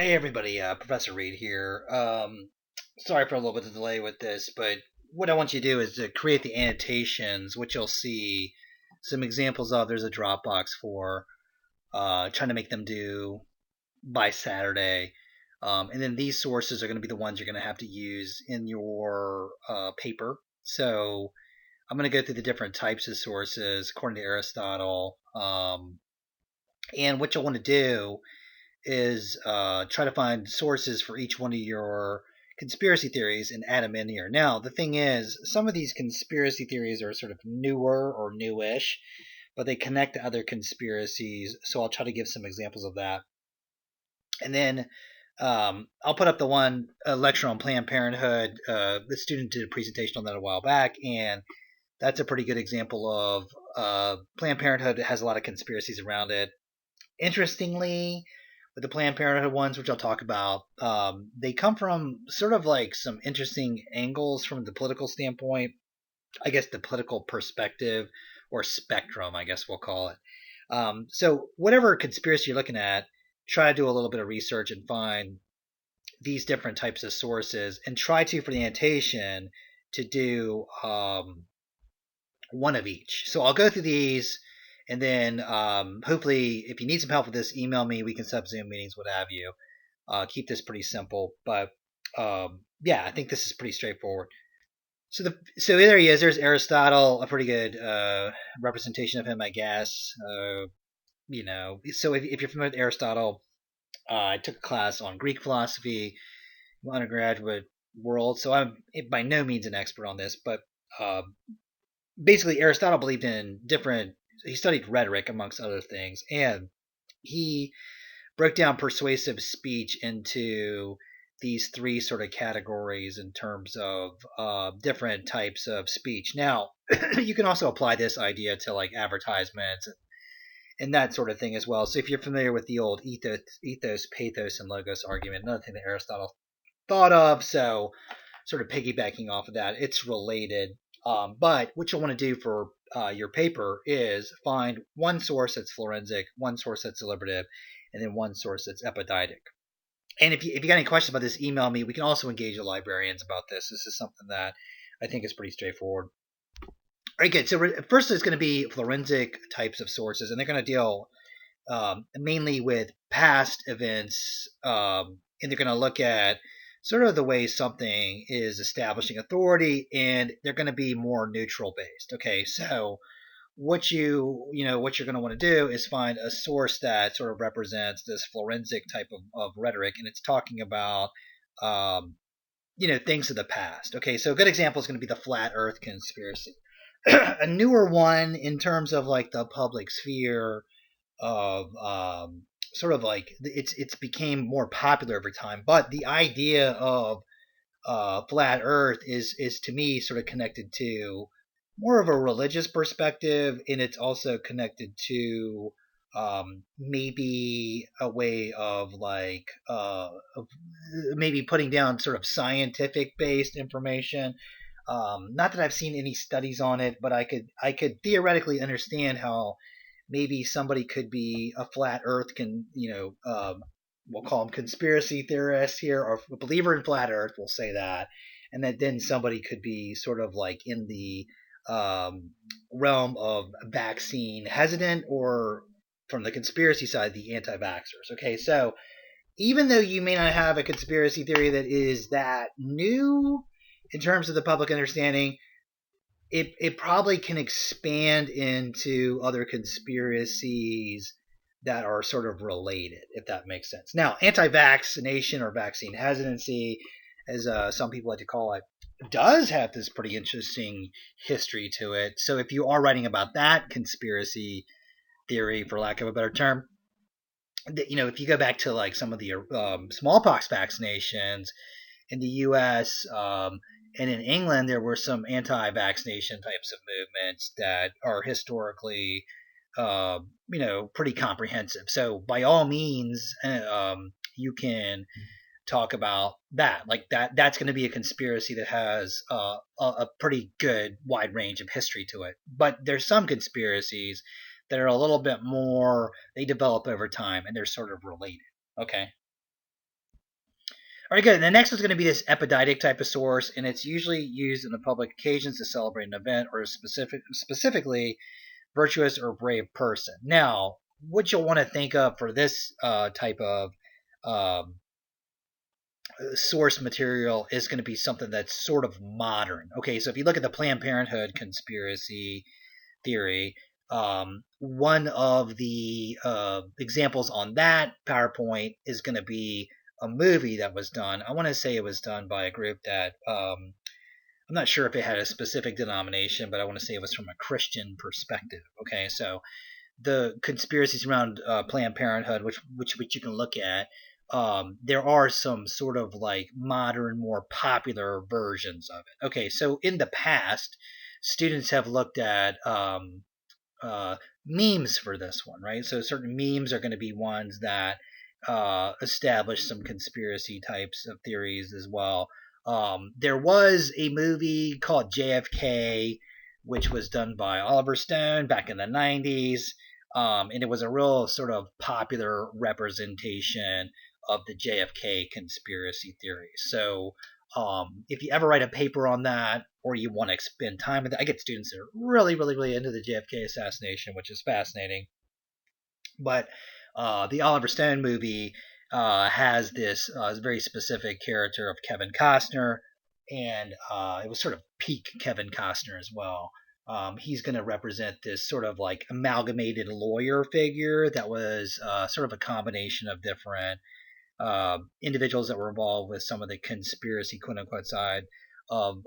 Hey everybody, Professor Reed here. Sorry for a little bit of delay with this, but what I want you to do is to create the annotations, which you'll see some examples of. There's a Dropbox for trying to make them due by Saturday. And then these sources are going to be the ones you're going to have to use in your paper. So I'm going to go through the different types of sources according to Aristotle. And what you'll want to do is try to find sources for each one of your conspiracy theories and add them in here. Now, the thing is, some of these conspiracy theories are sort of newer or newish, but they connect to other conspiracies. So I'll try to give some examples of that. And then I'll put up the one lecture on Planned Parenthood. The student did a presentation on that a while back, and that's a pretty good example of Planned Parenthood has a lot of conspiracies around it. Interestingly, with the Planned Parenthood ones, which I'll talk about, they come from sort of like some interesting angles from the political standpoint. I guess the political perspective or spectrum, I guess we'll call it. So, whatever conspiracy you're looking at, try to do a little bit of research and find these different types of sources and try to, for the annotation, to do one of each. So I'll go through these, and then hopefully, if you need some help with this, email me. We can set up Zoom meetings, what have you. Keep this pretty simple, but yeah, I think this is pretty straightforward. So there he is. There's Aristotle, a pretty good representation of him, I guess. So if you're familiar with Aristotle, I took a class on Greek philosophy, undergraduate world. So I'm by no means an expert on this, but uh, basically Aristotle believed in different. He studied rhetoric amongst other things, and he broke down persuasive speech into these three sort of categories in terms of different types of speech. Now, you can also apply this idea to like advertisements and that sort of thing as well. So if you're familiar with the old ethos, pathos, and logos argument, another thing that Aristotle thought of, so sort of piggybacking off of that, it's related. But what you'll want to do for your paper is find one source that's forensic, one source that's deliberative, and then one source that's epidemic. And if you got any questions about this, email me. We can also engage the librarians about this. This is something that I think is pretty straightforward. All right, good. So first, it's going to be forensic types of sources, and they're going to deal mainly with past events, and they're going to look at sort of the way something is establishing authority, and they're going to be more neutral based. Okay, so what you're going to want to do is find a source that sort of represents this forensic type of rhetoric, and it's talking about um, things of the past. Okay, so a good example is going to be the flat Earth conspiracy. A newer one in terms of like the public sphere of sort of like it's became more popular over time. But the idea of flat Earth is to me sort of connected to more of a religious perspective, and it's also connected to maybe a way of like of maybe putting down sort of scientific based information. Not that I've seen any studies on it, but I could theoretically understand how maybe somebody could be a flat Earth we'll call them conspiracy theorists here, or a believer in flat Earth. We'll say that, and that then somebody could be sort of like in the realm of vaccine hesitant, or from the conspiracy side, the anti-vaxxers. Okay, so even though you may not have a conspiracy theory that is that new in terms of the public understanding, it probably can expand into other conspiracies that are sort of related, if that makes sense. Now, anti-vaccination or vaccine hesitancy, as some people like to call it, does have this pretty interesting history to it. So if you are writing about that conspiracy theory, for lack of a better term, if you go back to like some of the smallpox vaccinations in the U.S. And in England, there were some anti-vaccination types of movements that are historically, pretty comprehensive. So by all means, you can talk about that. Like that's going to be a conspiracy that has a pretty good wide range of history to it. But there's some conspiracies that are a little bit more. They develop over time, and they're sort of related. Okay. All right, good. The next one's going to be this epidemic type of source, and it's usually used in the public occasions to celebrate an event or specifically virtuous or brave person. Now, what you'll want to think of for this type of um, source material is going to be something that's sort of modern. Okay, so if you look at the Planned Parenthood conspiracy theory, one of the examples on that PowerPoint is going to be a movie that was done. I want to say it was done by a group that I'm not sure if it had a specific denomination, but I want to say it was from a Christian perspective. Okay, so the conspiracies around Planned Parenthood, which you can look at, there are some sort of like modern, more popular versions of it. Okay, so in the past, students have looked at uh, memes for this one, right? So certain memes are going to be ones that establish some conspiracy types of theories as well. There was a movie called JFK, which was done by Oliver Stone back in the 90s. And it was a real sort of popular representation of the JFK conspiracy theory. So if you ever write a paper on that or you want to spend time with it, I get students that are really, really, really into the JFK assassination, which is fascinating. But the Oliver Stone movie has this very specific character of Kevin Costner, and it was sort of peak Kevin Costner as well. He's going to represent this sort of like amalgamated lawyer figure that was sort of a combination of different individuals that were involved with some of the conspiracy, quote unquote, side of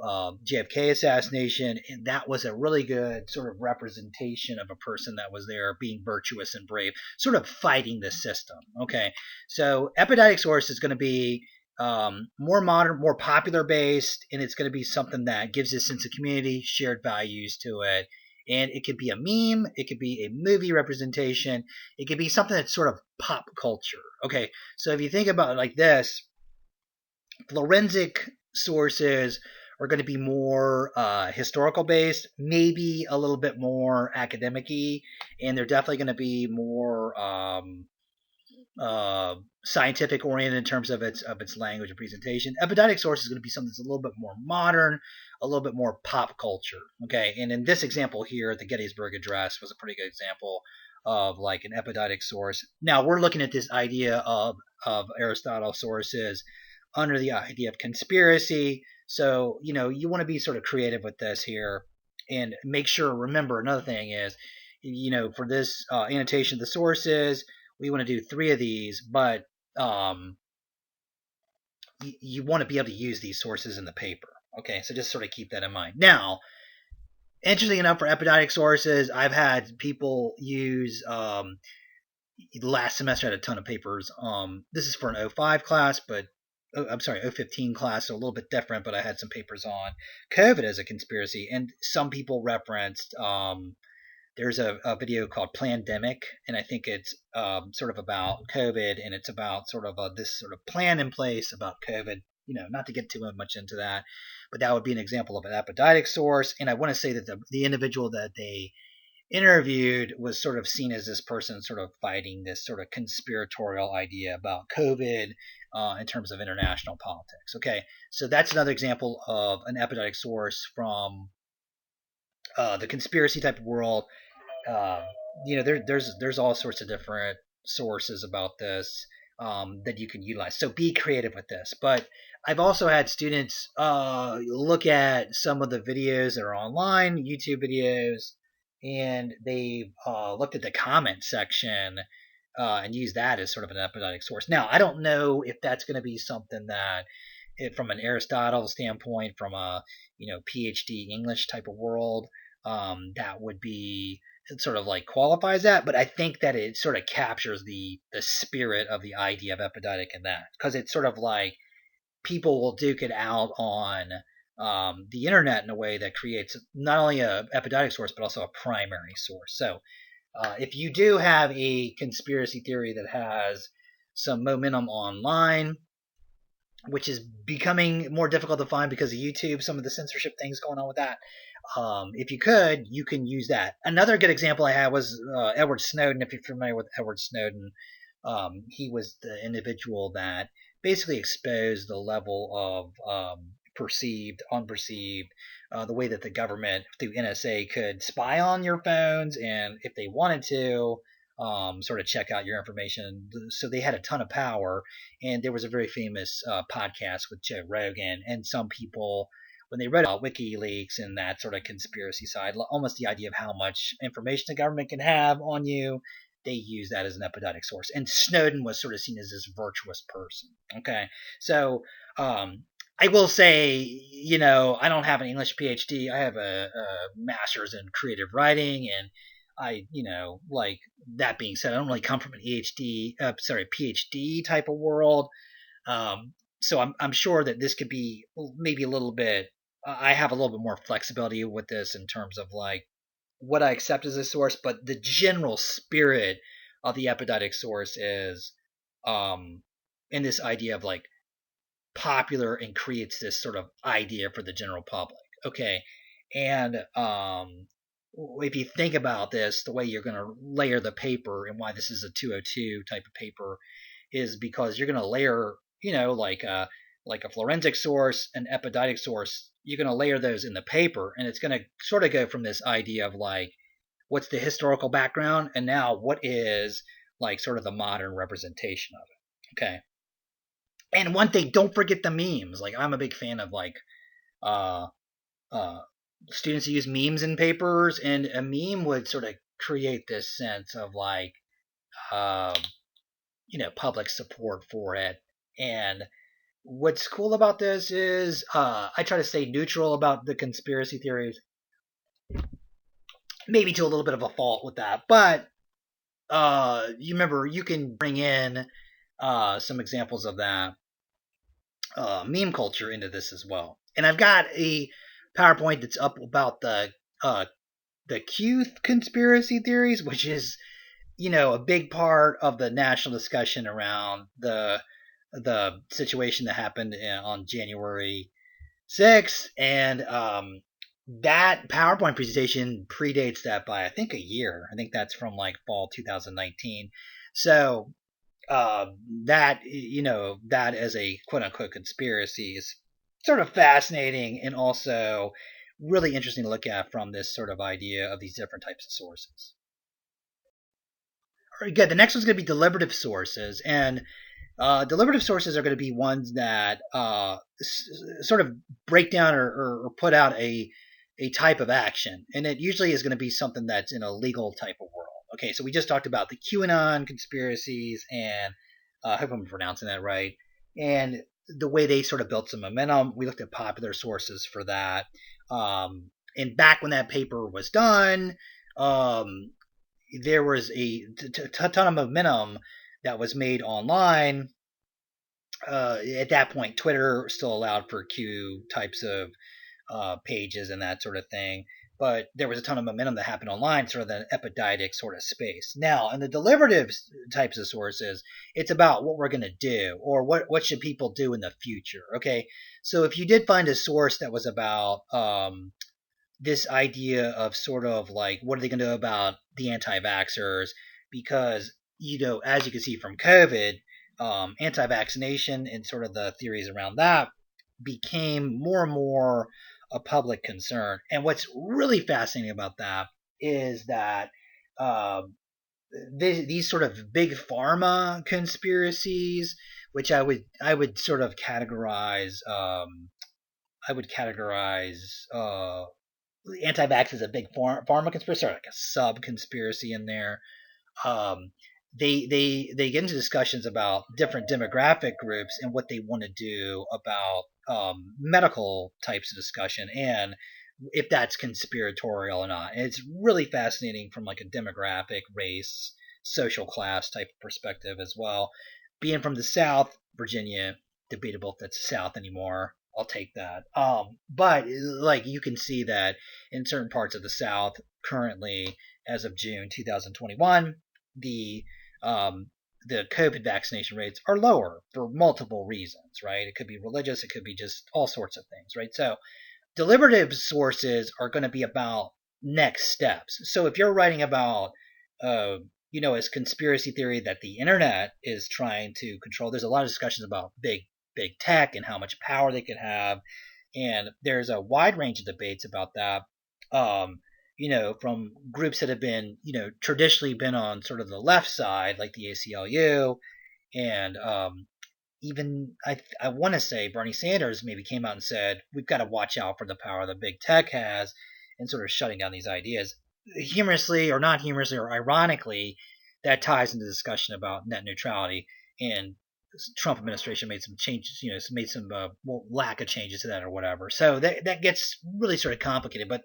JFK assassination, and that was a really good sort of representation of a person that was there being virtuous and brave, sort of fighting the system. Okay, so epidemic source is going to be more modern, more popular based, and it's going to be something that gives a sense of community, shared values to it. And it could be a meme, it could be a movie representation, it could be something that's sort of pop culture. Okay, so if you think about it like this, forensic sources are going to be more historical based, maybe a little bit more academic-y, and they're definitely going to be more scientific oriented in terms of its language and presentation. Epidemic source is going to be something that's a little bit more modern, a little bit more pop culture. Okay, and in this example here, the Gettysburg Address was a pretty good example of like an epidemic source. Now we're looking at this idea of Aristotle sources under the idea of conspiracy. So you want to be sort of creative with this here, and make sure. Remember, another thing is, for this annotation of the sources, we want to do 3 of these, but you want to be able to use these sources in the paper. Okay, so just sort of keep that in mind. Now, interesting enough, for epidemic sources, I've had people use. Last semester I had a ton of papers. This is for an '05 class, but I'm sorry, '15 class, so a little bit different. But I had some papers on COVID as a conspiracy, and some people referenced there's a video called Plandemic, and I think it's sort of about COVID, and it's about sort of this sort of plan in place about COVID. Not to get too much into that, but that would be an example of an epidemic source. And I want to say that the individual that they interviewed was sort of seen as this person sort of fighting this sort of conspiratorial idea about COVID in terms of international politics. Okay, so that's another example of an epidemic source from the conspiracy type of world. um, there's all sorts of different sources about this that you can utilize. So be creative with this. But I've also had students look at some of the videos that are online, YouTube videos, and they've looked at the comment section and used that as sort of an epidemic source. Now, I don't know if that's going to be something that, from an Aristotle standpoint, from a PhD English type of world, that would be, it sort of like qualifies that, but I think that it sort of captures the spirit of the idea of epidemic in that, because it's sort of like people will duke it out on the internet in a way that creates not only a epidemic source but also a primary source. So if you do have a conspiracy theory that has some momentum online, which is becoming more difficult to find because of YouTube, some of the censorship things going on with that. If you could, you can use that. Another good example I had was Edward Snowden. If you're familiar with Edward Snowden, He was the individual that basically exposed the level of perceived, unperceived, the way that the government through NSA could spy on your phones, and if they wanted to, sort of check out your information. So they had a ton of power, and there was a very famous podcast with Joe Rogan, and some people, when they read about WikiLeaks and that sort of conspiracy side, almost the idea of how much information the government can have on you, they use that as an epidetic source. And Snowden was sort of seen as this virtuous person. Okay, so I will say, I don't have an English PhD. I have a master's in creative writing, and like that being said, I don't really come from an PhD type of world. So I'm sure that this could be maybe a little bit. I have a little bit more flexibility with this in terms of like what I accept as a source, but the general spirit of the epidetic source is in this idea of like popular and creates this sort of idea for the general public. Okay. And if you think about this, the way you're going to layer the paper and why this is a 202 type of paper is because you're going to layer, like a forensic source, an epidetic source, you're going to layer those in the paper, and it's going to sort of go from this idea of like, what's the historical background, and now what is like sort of the modern representation of it. Okay. And one thing, don't forget the memes. Like I'm a big fan of like uh uh students who use memes in papers, and a meme would sort of create this sense of like um public support for it. And what's cool about this is I try to stay neutral about the conspiracy theories, maybe to a little bit of a fault with that, but you remember you can bring in some examples of that meme culture into this as well. And I've got a PowerPoint that's up about uh, the Q conspiracy theories, which is a big part of the national discussion around the situation that happened on January 6th, and that PowerPoint presentation predates that by I think a year. I think that's from like fall 2019. So uh, that as a quote unquote conspiracy is sort of fascinating and also really interesting to look at from this sort of idea of these different types of sources. All right, good. The next one's going to be deliberative sources, and deliberative sources are going to be ones that sort of break down or put out a type of action, and it usually is going to be something that's in a legal type of world. Okay, so we just talked about the QAnon conspiracies, and I hope I'm pronouncing that right, and the way they sort of built some momentum. We looked at popular sources for that, and back when that paper was done, um, there was a ton of momentum that was made online. At that point, Twitter still allowed for Q types of pages and that sort of thing. But there was a ton of momentum that happened online, sort of the epididic sort of space. Now, in the deliberative types of sources, it's about what we're going to do or what should people do in the future. Okay, so if you did find a source that was about this idea of sort of like what are they going to do about the anti-vaxxers, because as you can see from COVID, anti-vaccination and sort of the theories around that became more and more a public concern. And what's really fascinating about that is that um, these sort of big pharma conspiracies, which I would sort of categorize anti-vax is a big pharma conspiracy, or like a sub conspiracy in there. Um, they get into discussions about different demographic groups and what they want to do about medical types of discussion, and if that's conspiratorial or not. And it's really fascinating from like a demographic, race, social class type of perspective as well. Being from the South, Virginia, debatable if that's the South anymore. I'll take that. But like you can see that in certain parts of the South currently, as of June 2021, the um, the COVID vaccination rates are lower for multiple reasons, right? It could be religious, it could be just all sorts of things, right? So deliberative sources are going to be about next steps. So if you're writing about as conspiracy theory that the internet is trying to control. There's a lot of discussions about big tech and how much power they could have, and there's a wide range of debates about that. Um, from groups that have been, traditionally been on sort of the left side, like the ACLU, and even I want to say Bernie Sanders maybe came out and said we've got to watch out for the power that big tech has, and sort of shutting down these ideas. Humorously or not humorously or ironically, that ties into the discussion about net neutrality, and Trump administration made some changes, made some lack of changes to that or whatever. So that gets really sort of complicated. But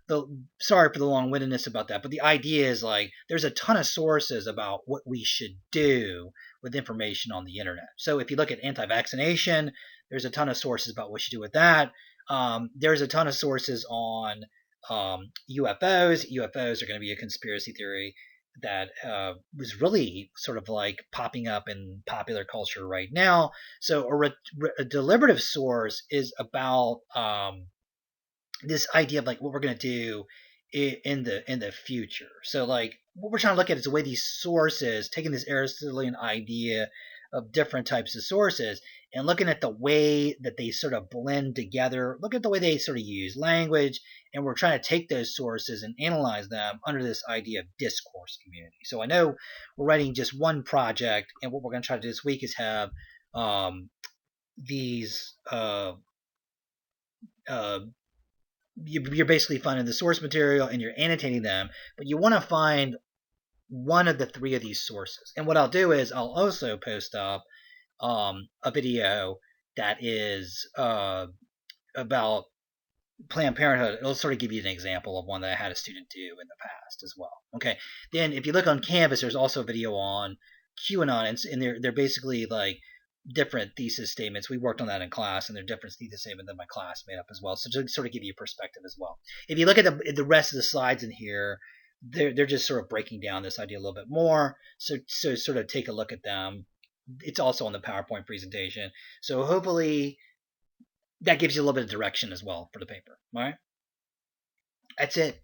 the sorry for the long-windedness about that, but the idea is like there's a ton of sources about what we should do with information on the internet. So if you look at anti-vaccination, there's a ton of sources about what you do with that. There's a ton of sources on UFOs. UFOs are going to be a conspiracy theory that was really sort of like popping up in popular culture right now. So a deliberative source is about this idea of like what we're going to do in the future. So like what we're trying to look at is the way these sources, taking this Aristotelian idea of different types of sources and looking at the way that they sort of blend together, look at the way they sort of use language, and we're trying to take those sources and analyze them under this idea of discourse community. So I know we're writing just one project, and what we're going to try to do this week is have these uh, you're basically finding the source material and you're annotating them, but you want to find one of the three of these sources. And what I'll do is I'll also post up a video that is about Planned Parenthood. It'll sort of give you an example of one that I had a student do in the past as well. Okay. Then if you look on Canvas, there's also a video on QAnon, and they're basically like different thesis statements. We worked on that in class, and they're different thesis statements that my class made up as well. So to sort of give you a perspective as well. If you look at the rest of the slides in here, they're just sort of breaking down this idea a little bit more. So sort of take a look at them. It's also on the PowerPoint presentation. So hopefully that gives you a little bit of direction as well for the paper. All right, that's it.